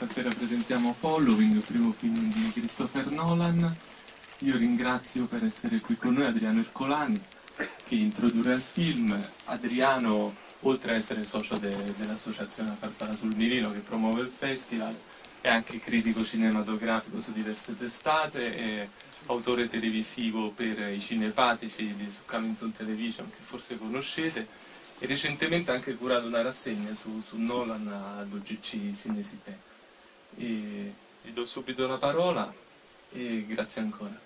stasera presentiamo Following, il primo film di Christopher Nolan. Io ringrazio per essere qui con noi Adriano Ercolani, che introdurrà il film. Adriano, oltre a essere socio dell'associazione Farfalla sul Mirino che promuove il festival, è anche critico cinematografico su diverse testate, è autore televisivo per i Cinepatici su Coming Soon Television, che forse conoscete, e recentemente ha anche curato una rassegna su Nolan all'UGC Cinesite. Gli do subito la parola e grazie ancora.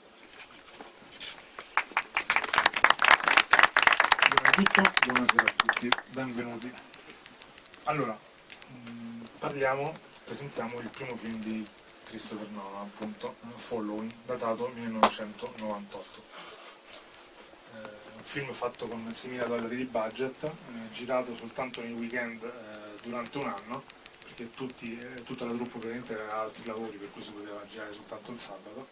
Prima di tutto, buonasera a tutti, benvenuti. Allora, presentiamo il primo film di Christopher Nolan, appunto, Following, datato 1998. Un film fatto con $6.000 di budget, girato soltanto nei weekend durante un anno, perché tutta la troupe ovviamente aveva altri lavori, per cui si poteva girare soltanto il sabato.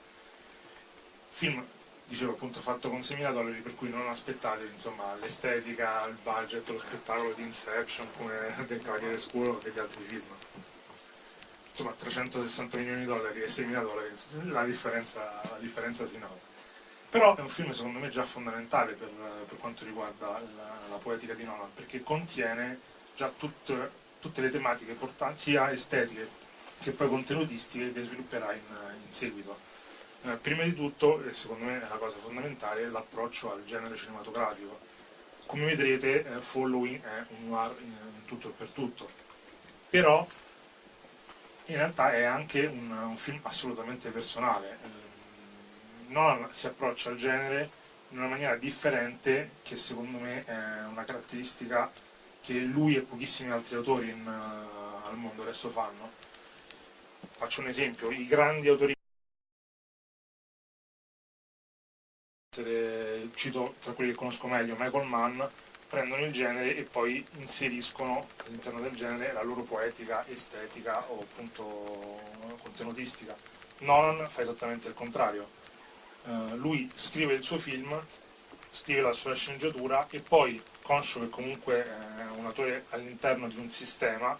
Film, dicevo appunto, fatto con $6.000, per cui non aspettate insomma l'estetica, il budget, lo spettacolo di Inception come del Cavaliere Scuro e degli altri film. Insomma, $360 milioni e $6.000, la differenza si nota. Però è un film secondo me già fondamentale per quanto riguarda la poetica di Nolan, perché contiene già tutte le tematiche importanti, sia estetiche che poi contenutistiche, che svilupperà in seguito. Prima di tutto, e secondo me è la cosa fondamentale, è l'approccio al genere cinematografico. Come vedrete, Following è un noir in tutto e per tutto, però in realtà è anche un film assolutamente personale. Nolan si approccia al genere in una maniera differente, che secondo me è una caratteristica che lui e pochissimi altri autori al mondo adesso fanno. Faccio un esempio: i grandi autori, cito tra quelli che conosco meglio, Michael Mann, prendono il genere e poi inseriscono all'interno del genere la loro poetica, estetica o appunto contenutistica. Nolan fa esattamente il contrario. Lui scrive il suo film, scrive la sua sceneggiatura e poi, conscio che comunque è un autore all'interno di un sistema,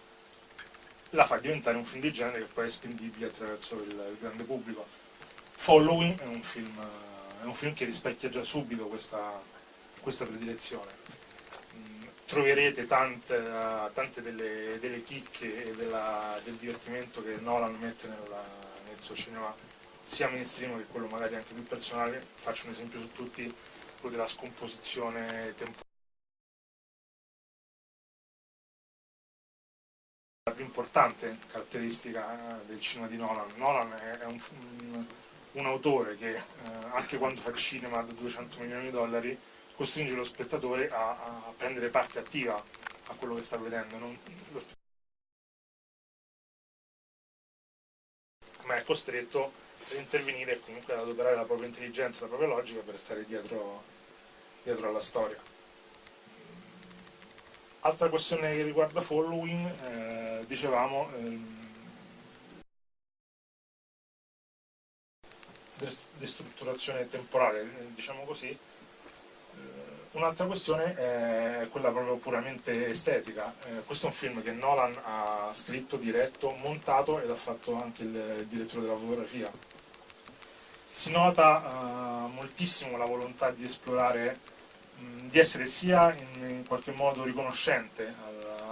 la fa diventare un film di genere che poi è spendibile attraverso il grande pubblico. Following è un film che rispecchia già subito questa predilezione. Troverete tante delle chicche e del divertimento che Nolan mette nel suo cinema, sia mainstream che quello magari anche più personale. Faccio un esempio su tutti, quello della scomposizione temporale. La più importante caratteristica del cinema di Nolan. Nolan è un autore che anche quando fa cinema da $200 milioni costringe lo spettatore a prendere parte attiva a quello che sta vedendo, ma è costretto ad intervenire e comunque ad adoperare la propria intelligenza, la propria logica per stare dietro alla storia. Altra questione che riguarda Following, dicevamo, destrutturazione temporale, diciamo così. Un'altra questione è quella proprio puramente estetica. Questo è un film che Nolan ha scritto, diretto, montato ed ha fatto anche il direttore della fotografia. Si nota moltissimo la volontà di esplorare, di essere sia in qualche modo riconoscente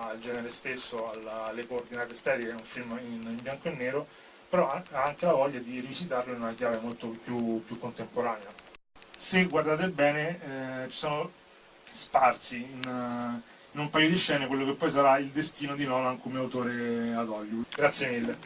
al genere stesso, alle coordinate estetiche. È un film in bianco e nero, però ha anche la voglia di rivisitarlo in una chiave molto più contemporanea. Se guardate bene, ci sono sparsi in un paio di scene quello che poi sarà il destino di Nolan come autore ad Hollywood. Grazie mille.